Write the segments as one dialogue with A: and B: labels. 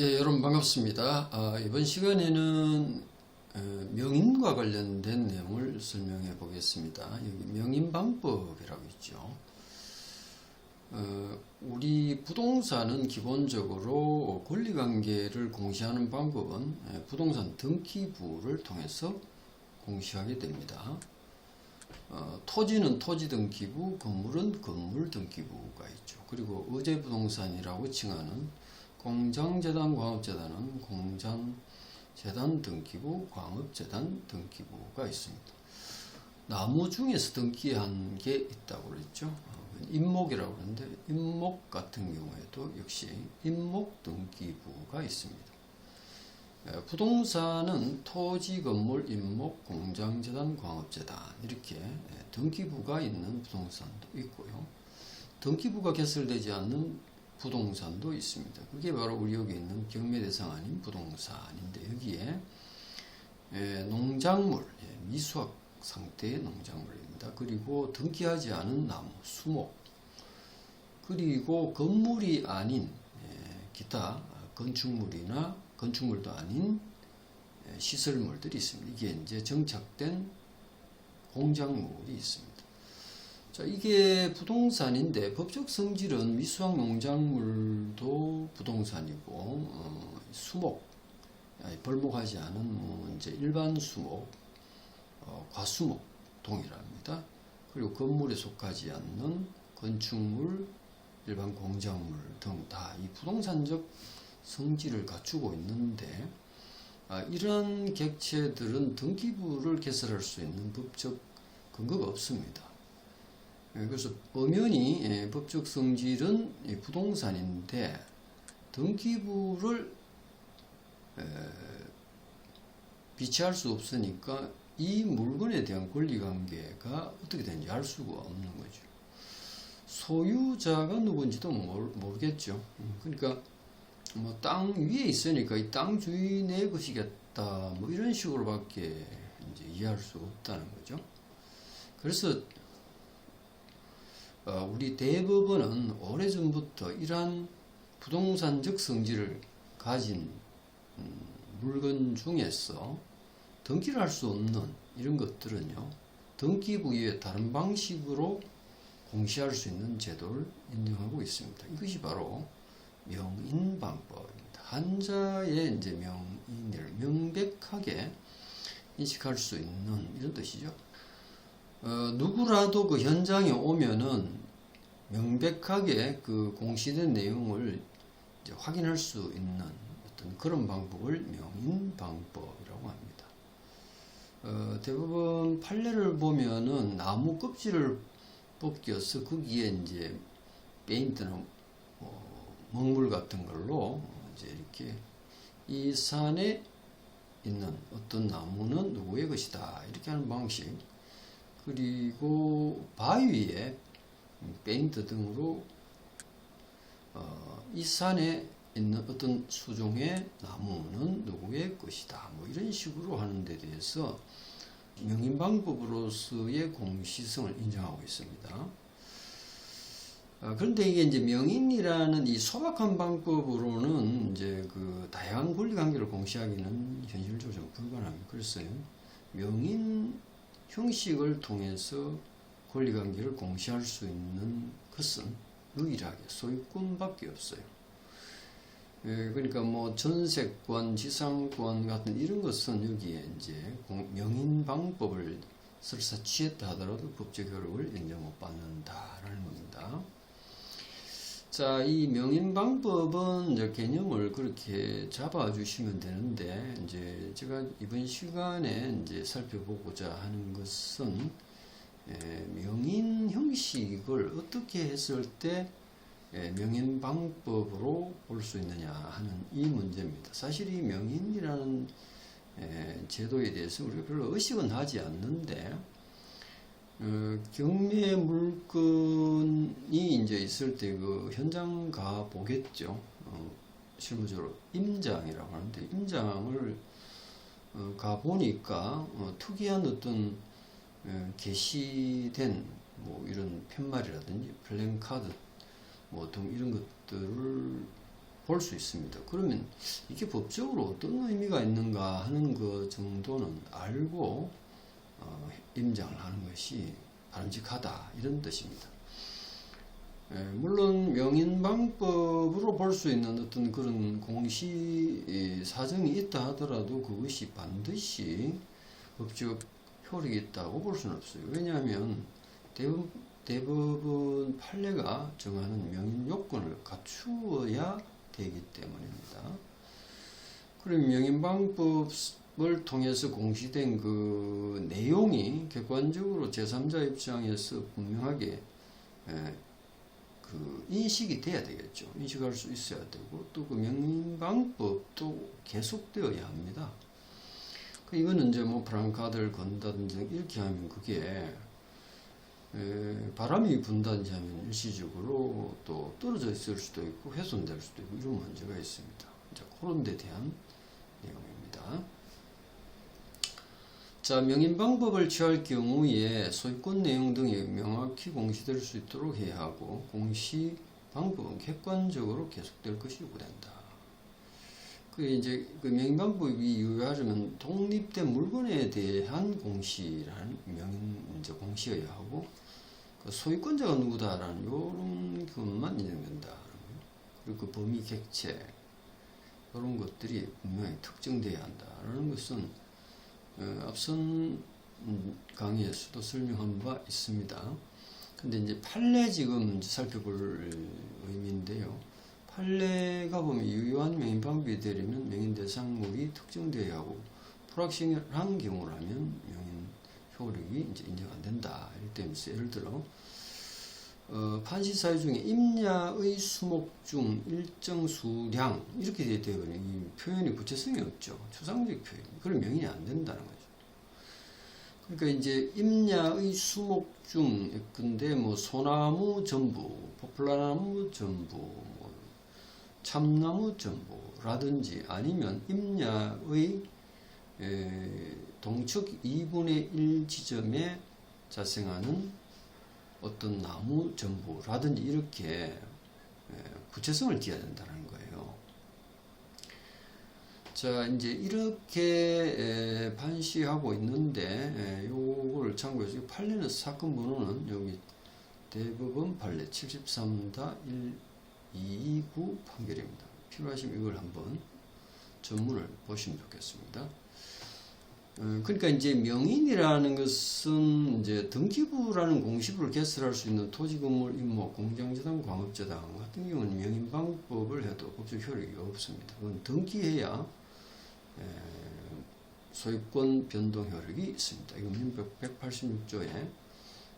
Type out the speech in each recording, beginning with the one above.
A: 예, 여러분 반갑습니다. 이번 시간에는 명인과 관련된 내용을 설명해 보겠습니다. 여기 명인방법이라고 있죠. 우리 부동산은 기본적으로 권리관계를 공시하는 방법은 부동산 등기부를 통해서 공시하게 됩니다. 토지는 토지 등기부, 건물은 건물 등기부가 있죠. 그리고 의제부동산이라고 칭하는 공장재단, 광업재단은 공장재단 등기부, 광업재단 등기부가 있습니다. 나무 중에서 등기한 게 있다고 그랬죠. 임목이라고 그러는데 임목 같은 경우에도 역시 임목 등기부가 있습니다. 부동산은 토지, 건물, 임목, 공장재단, 광업재단 이렇게 등기부가 있는 부동산도 있고요. 등기부가 개설되지 않는 부동산도 있습니다. 그게 바로 우리 여기 있는 경매 대상 아닌 부동산인데 여기에 농작물, 미수확 상태의 농작물입니다. 그리고 등기하지 않은 나무, 수목, 그리고 건물이 아닌 기타 건축물이나 건축물도 아닌 시설물들이 있습니다. 이게 이제 정착된 공작물이 있습니다. 자, 이게 부동산인데 법적 성질은 미수학 농작물도 부동산이고 수목, 벌목하지 않은 이제 일반 수목, 과수목 동일합니다. 그리고 건물에 속하지 않는 건축물, 일반 공작물 등 다 이 부동산적 성질을 갖추고 있는데 이런 객체들은 등기부를 개설할 수 있는 법적 근거가 없습니다. 그래서 엄연히 법적 성질은 부동산인데 등기부를 비치할 수 없으니까 이 물건에 대한 권리관계가 어떻게 되는지 알 수가 없는 거죠. 소유자가 누군지도 모르겠죠. 그러니까 뭐 땅 위에 있으니까 이 땅 주인의 것이겠다 뭐 이런 식으로밖에 이제 이해할 수 없다는 거죠. 그래서 우리 대법원은 오래전부터 이러한 부동산적 성질을 가진 물건 중에서 등기를 할 수 없는 이런 것들은요, 등기부 이외에 다른 방식으로 공시할 수 있는 제도를 인정하고 있습니다. 이것이 바로 명인방법입니다. 한자의 이제 명인을 명백하게 인식할 수 있는 이런 뜻이죠. 누구라도 그 현장에 오면은 명백하게 그 공시된 내용을 이제 확인할 수 있는 어떤 그런 방법을 명인방법이라고 합니다. 대부분 판례를 보면은 나무 껍질을 벗겨서 거기에 이제 페인트나 먹물 같은 걸로 이제 이렇게 이 산에 있는 어떤 나무는 누구의 것이다 이렇게 하는 방식, 그리고 바위에 페인트 등으로 이 산에 있는 어떤 수종의 나무는 누구의 것이다 뭐 이런 식으로 하는 데 대해서 명인방법으로서의 공시성을 인정하고 있습니다. 그런데 이게 이제 명인이라는 이 소박한 방법으로는 이제 그 다양한 권리관계를 공시하기는 현실적으로 좀 불가능합니다. 그래서 명인 형식을 통해서 권리관계를 공시할 수 있는 것은 유일하게 소유권밖에 없어요. 그러니까 뭐 전세권, 지상권 같은 이런 것은 여기에 이제 명인방법을 설사 취했다 하더라도 법적 효력을 인정 못 받는다라는 겁니다. 자, 이 명인방법은 이제 개념을 그렇게 잡아주시면 되는데, 이제 제가 이번 시간에 이제 살펴보고자 하는 것은 명인 형식을 어떻게 했을 때 명인방법으로 볼 수 있느냐 하는 이 문제입니다. 사실 이 명인이라는 제도에 대해서 우리가 별로 의식은 하지 않는데, 경매 물건이 이제 있을 때 그 현장 가 보겠죠. 실무적으로 임장이라고 하는데, 임장을 가 보니까 특이한 어떤 게시된 뭐 이런 팻말이라든지 플랜카드 뭐 등 이런 것들을 볼 수 있습니다. 그러면 이게 법적으로 어떤 의미가 있는가 하는 것 정도는 알고 임장을 하는 것이 바람직하다 이런 뜻입니다. 물론 명인방법으로 볼 수 있는 어떤 그런 공시 사정이 있다 하더라도 그것이 반드시 법적 효력이 있다고 볼 수는 없어요. 왜냐하면 대법원 판례가 정하는 명인 요건을 갖추어야 되기 때문입니다. 그럼 명인방법을 통해서 공시된 그 내용이 객관적으로 제3자 입장에서 분명하게 그 인식이 돼야 되겠죠. 인식할 수 있어야 되고 또 그 명인방법도 계속되어야 합니다. 이거는 이제 뭐 프랑카드를 건다든지 이렇게 하면 그게 바람이 분다든지 하면 일시적으로 또 떨어져 있을 수도 있고 훼손될 수도 있고 이런 문제가 있습니다. 이제 그런 데 대한 내용입니다. 자, 명인방법을 취할 경우에 소유권 내용 등이 명확히 공시될 수 있도록 해야 하고 공시 방법은 객관적으로 계속될 것이 요구된다. 그 이제 그 명인방법이 유효하려면 독립된 물건에 대한 공시라는 명인 이제 공시여야 하고 그 소유권자가 누구다라는 요런 것만 인정된다. 그리고 그 범위 객체 이런 것들이 분명히 특정돼야 한다라는 것은 앞선 강의에서도 설명한 바 있습니다. 근데 이제 판례 지금 살펴볼 의미인데요. 판례가 보면 유효한 명인 방법이 되려면 명인 대상물이 특정되어야 하고 불확실한 경우라면 명인 효력이 이제 인정 안 된다. 이렇기 때문에 예를 들어 판시 사유 중에 임야의 수목 중 일정 수량 이렇게 되어버리면 이 표현이 구체성이 없죠. 추상적 표현. 그럼 명인이 안 된다는 거죠. 그러니까 이제 임야의 수목 중 근데 뭐 소나무 전부, 포플라나무 전부, 뭐 참나무 전부라든지 아니면 임야의 동측 2분의 1 지점에 자생하는 어떤 나무 전부라든지 이렇게 구체성을 띄어야 된다는 거예요. 자, 이제 이렇게 판시하고 있는데 요걸 참고해서 판례는 사건 번호는 여기 대법원 판례 73-129 판결입니다. 필요하시면 이걸 한번 전문을 보시면 좋겠습니다. 그러니까 이제 명인이라는 것은 이제 등기부라는 공시부를 개설할 수 있는 토지, 건물, 임목, 공장재단, 광업재단 같은 경우는 명인방법을 해도 법적 효력이 없습니다. 그건 등기해야 소유권 변동 효력이 있습니다. 이건 민법 186조에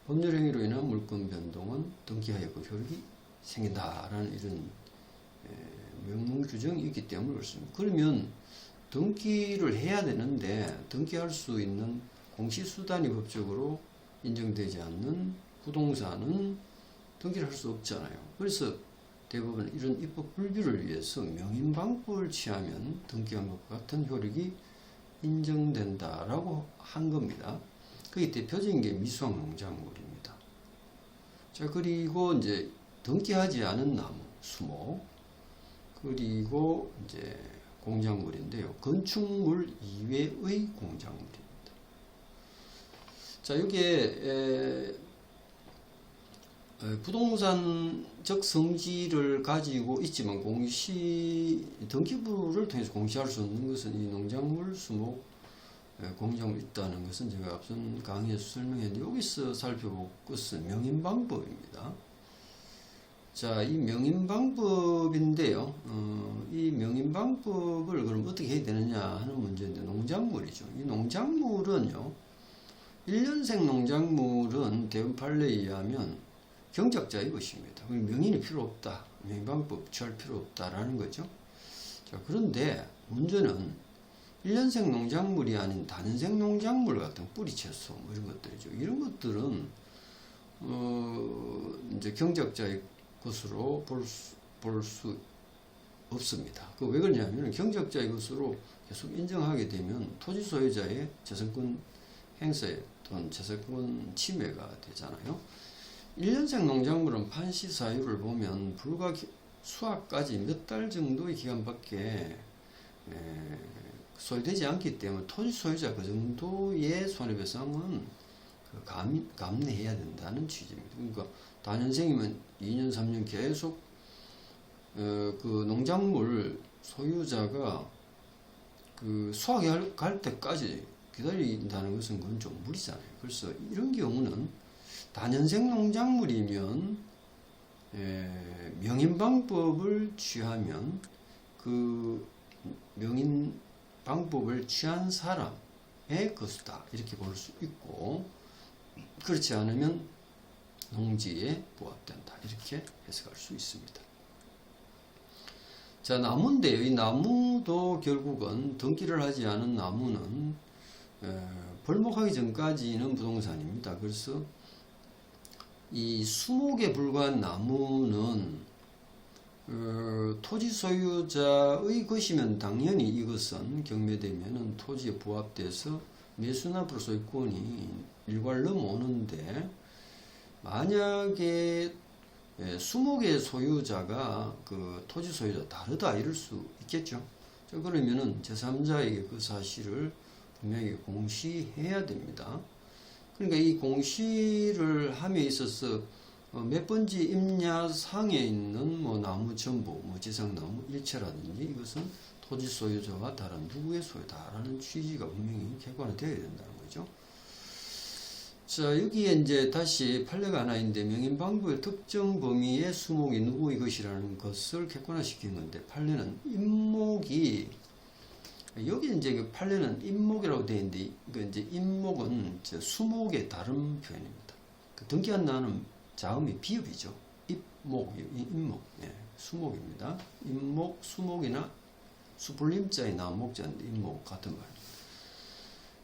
A: 법률행위로 인한 물권 변동은 등기하여 그 효력이 생긴다라는 이런 명문 규정이 있기 때문에 그렇습니다. 그러면 등기를 해야 되는데 등기할 수 있는 공시수단이 법적으로 인정되지 않는 부동산은 등기를 할 수 없잖아요. 그래서 대부분 이런 입법 불비를 위해서 명인방법을 취하면 등기한 것과 같은 효력이 인정된다라고 한 겁니다. 그게 대표적인 게 미수학 농작물입니다. 자, 그리고 이제 등기하지 않은 나무, 수목, 그리고 이제 공작물인데요. 건축물 이외의 공작물입니다. 자, 여기에 부동산적 성질을 가지고 있지만 등기부를 통해서 공시할 수 없는 것은 이 농작물, 수목, 공작물 있다는 것은 제가 앞선 강의에서 설명했는데 여기서 살펴볼 것은 명인방법입니다. 자, 이 명인방법인데요. 이 명인방법을 그럼 어떻게 해야 되느냐 하는 문제인데 농작물이죠. 이 농작물은요. 1년생 농작물은 대법원 판례에 의하면 경작자의 것입니다. 명인이 필요 없다. 명인방법 취할 필요 없다라는 거죠. 자, 그런데 문제는 1년생 농작물이 아닌 단연생 농작물 같은 뿌리채소 뭐 이런 것들이죠. 이런 것들은 이제 경작자의 것으로 볼 수 없습니다. 그 왜 그러냐면 경작자의 것으로 계속 인정하게 되면 토지 소유자의 재산권 행사에 또는 재산권 침해가 되잖아요. 1년생 농작물은 판시 사유를 보면 불가 수확까지 몇 달 정도의 기간밖에 소요되지 않기 때문에 토지 소유자 그 정도의 손해배상은 감내해야 된다는 취지입니다. 그러니까 다년생이면 2년, 3년 계속 그 농작물 소유자가 그 수확이 갈 때까지 기다린다는 것은 그건 좀 무리잖아요. 그래서 이런 경우는 다년생 농작물이면 명인 방법을 취하면 그 명인 방법을 취한 사람의 것이다 이렇게 볼 수 있고, 그렇지 않으면 농지에 부합된다 이렇게 해석할 수 있습니다. 자, 나무인데요. 이 나무도 결국은 등기를 하지 않은 나무는 벌목하기 전까지는 부동산입니다. 그래서 이 수목에 불과한 나무는 토지 소유자의 것이면 당연히 이것은 경매되면은 토지에 부합돼서 매수납으로 소유권이 일괄 넘어오는데, 만약에 수목의 소유자가 그 토지 소유자 다르다 이럴 수 있겠죠. 그러면은 제3자에게 그 사실을 분명히 공시해야 됩니다. 그러니까 이 공시를 함에 있어서 몇 번지 임야상에 있는 뭐 나무 전부, 뭐 지상나무 일체라든지 이것은 토지 소유자와 다른 누구의 소유다라는 취지가 분명히 객관화되어야 된다는 거죠. 자, 여기에 이제 다시 판례가 하나 있는데, 명인방법의 특정 범위의 수목이 누구의 것이라는 것을 객관화시킨 건데, 판례는 임목이, 여기 이제 그 판례는 임목이라고 되어 있는데, 그 이제 임목은 수목의 다른 표현입니다. 그 등기한 나는 자음이 비읍이죠. 입목, 임목, 수목입니다. 임목, 수목이나 수불림자의 나목자인데 임목 같은 말입니다.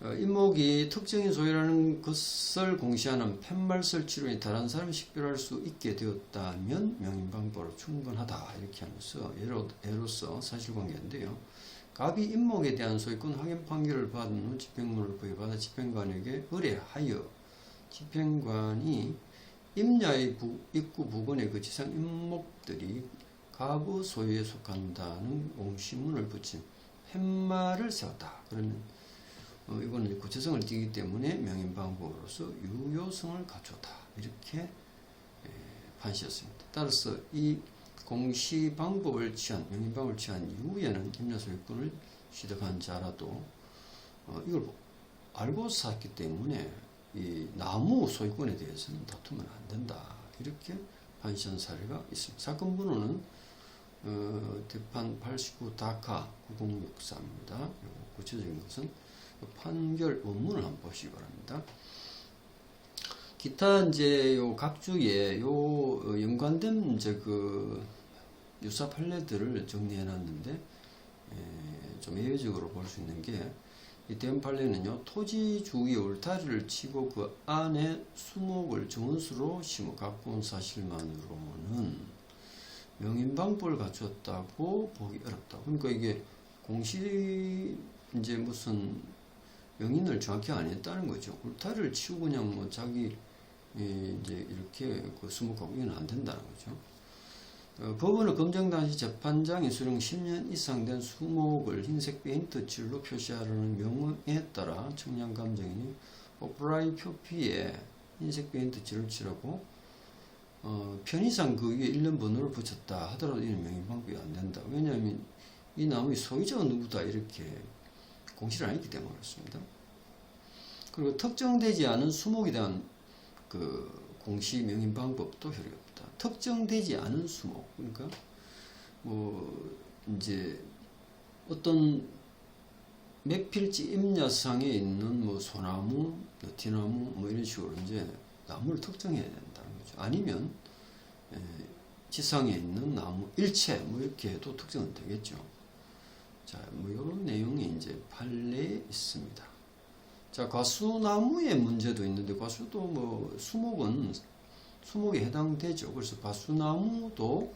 A: 임목이 특정인 소유라는 것을 공시하는 팻말 설치론이 다른 사람이 식별할 수 있게 되었다면 명인방법으로 충분하다 이렇게 하면서 예로서 사실관계인데요. 갑이 임목에 대한 소유권 확인 판결을 받은 후 집행문을 부여받아 집행관에게 의뢰하여 집행관이 임야의 입구 부근의 그 지상 임목들이 갑의 소유에 속한다는 공시문을 붙인 팻말을 세웠다. 그러면 이거는 구체성을 띠기 때문에 명인방법으로서 유효성을 갖췄다 이렇게 판시했습니다. 따라서 이 공시방법을 취한 명인방법을 취한 이후에는 임야소유권을 취득한 자라도 이걸 알고 샀기 때문에 이 나무 소유권에 대해서는 다투면 안 된다 이렇게 판시한 사례가 있습니다. 사건 번호는 대판 89 다카 9063입니다. 구체적인 것은 판결 원문을 한번 보시기 바랍니다. 기타 이제 요 각주에 요 연관된 이제 그 유사 판례들을 정리해 놨는데, 좀 예외적으로 볼 수 있는 게, 이 대형 판례는요, 토지 주위에 울타리를 치고 그 안에 수목을 정원수로 심어 갖고 온 사실만으로는 명인방법을 갖추었다고 보기 어렵다. 그러니까 이게 공시 이제 무슨 명인을 정확히 안 했다는 거죠. 울타리를 치고 그냥 뭐 자기 이제 이렇게 그 수목하고 이건 안 된다는 거죠. 법원은 검정 당시 재판장이 수령 10년 이상 된 수목을 흰색 페인트 칠로 표시하라는 명령에 따라 청량감정인이 오프라인 표피에 흰색 페인트 칠을 칠하고 편의상 그 위에 1년 번호를 붙였다 하더라도 이는 명인방법이 안 된다. 왜냐하면 이 나무의 소유자가 누구다 이렇게 공시를 안 했기 때문에 그렇습니다. 그리고 특정되지 않은 수목에 대한 그 공시 명인 방법도 효력이 없다. 특정되지 않은 수목, 그러니까 뭐 이제 어떤 몇 필지 임야상에 있는 뭐 소나무, 느티나무 뭐 이런 식으로 이제 나무를 특정해야 된다는 거죠. 아니면 지상에 있는 나무 일체 뭐 이렇게 해도 특정은 되겠죠. 자, 뭐 이런 내용이 이제 판례에 있습니다. 자, 과수나무의 문제도 있는데, 과수도 뭐 수목에 해당되죠. 그래서 과수나무도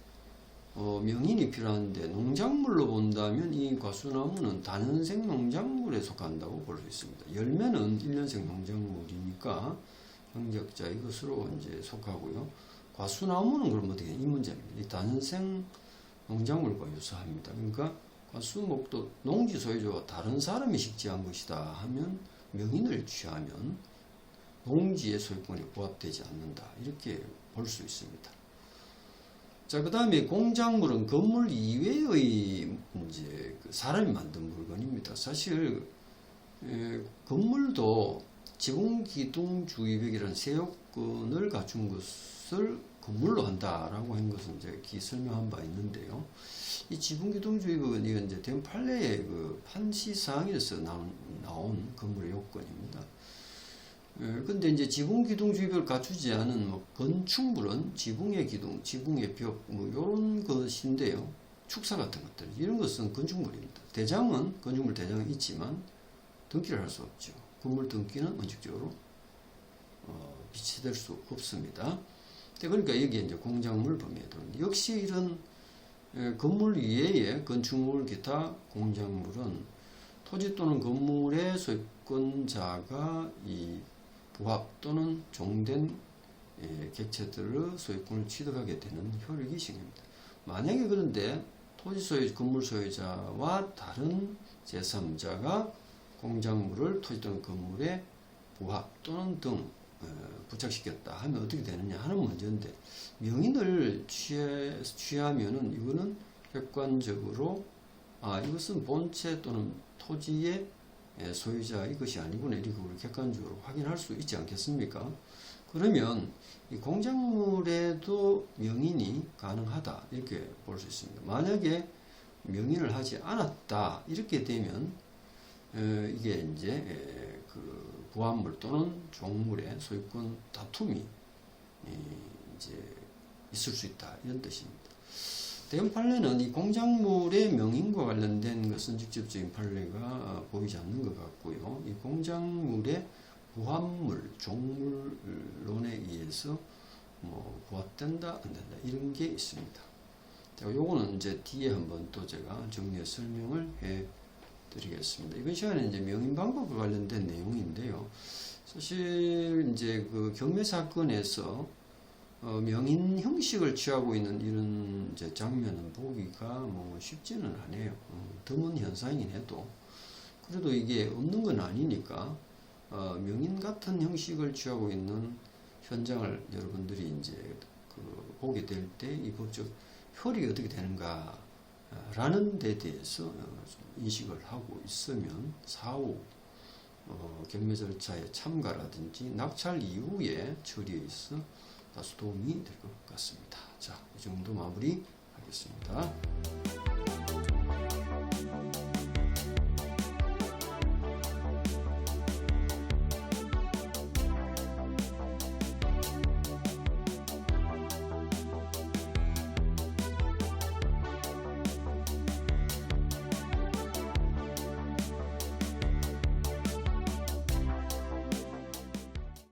A: 명인이 필요한데, 농작물로 본다면 이 과수나무는 단연생 농작물에 속한다고 볼 수 있습니다. 열매는 1년생 농작물이니까 경작자 이것으로 이제 속하고요. 과수나무는 그럼 어떻게 이 문제입니다. 이 단연생 농작물과 유사합니다. 그러니까 과수목도 농지 소유주가 다른 사람이 식지한 것이다 하면 명인을 취하면 농지의 소유권이 부합되지 않는다. 이렇게 볼 수 있습니다. 자, 그 다음에 공작물은 건물 이외의 이제 사람이 만든 물건입니다. 사실 건물도 지붕기둥주의벽이라는 세요건을 갖춘 것을 건물로 한다라고 한 것은 이제 설명한 바 있는데요. 이 지붕기둥주의벽은 이건 이제 된 판례의 그 판시사항에서 나온 건물의 요건입니다. 근데 이제 지붕기둥주의벽을 갖추지 않은 뭐 건축물은 지붕의 기둥, 지붕의 벽, 뭐 요런 것인데요. 축사 같은 것들, 이런 것은 건축물입니다. 대장은, 건축물 대장은 있지만 등기를 할 수 없죠. 건물 등기는 원칙적으로 비치될 수 없습니다. 그러니까 여기에 이제 공작물 범위에 들어옵니다. 역시 이런 건물 이외의 건축물 기타 공작물은 토지 또는 건물의 소유권자가 이 부합 또는 종된 객체들의 소유권을 취득하게 되는 효력이 생깁니다. 만약에 그런데 토지 소유, 건물 소유자와 다른 제3자가 공작물을 토지 또는 건물에 부합 또는 등 부착시켰다 하면 어떻게 되느냐 하는 문제인데, 명인을 취하면은 이거는 객관적으로 이것은 본체 또는 토지의 소유자의 것이 아니구나, 이렇게 우리 객관적으로 확인할 수 있지 않겠습니까? 그러면 이 공작물에도 명인이 가능하다, 이렇게 볼 수 있습니다. 만약에 명인을 하지 않았다 이렇게 되면 이게 이제 그 부합물 또는 종물의 소유권 다툼이 이제 있을 수 있다, 이런 뜻입니다. 대형 판례는 이 공작물의 명인과 관련된 것은 직접적인 판례가 보이지 않는 것 같고요. 이 공작물의 부합물, 종물론에 의해서 뭐 부합된다, 안 된다, 이런 게 있습니다. 요거는 이제 뒤에 한번 또 제가 정리해 설명을 해 드리겠습니다. 이번 시간에 이제 명인 방법과 관련된 내용인데요. 사실 이제 그 경매 사건에서 명인 형식을 취하고 있는 이런 이제 장면은 보기가 뭐 쉽지는 않아요. 드문 현상이긴 해도 그래도 이게 없는 건 아니니까 명인 같은 형식을 취하고 있는 현장을 여러분들이 이제 그 보게 될 때 이 법적 효력이 어떻게 되는가 라는 데 대해서 인식을 하고 있으면 사후 경매 절차의 참가라든지 낙찰 이후의 처리에 있어 다소 도움이 될 것 같습니다. 자, 이 정도 마무리 하겠습니다.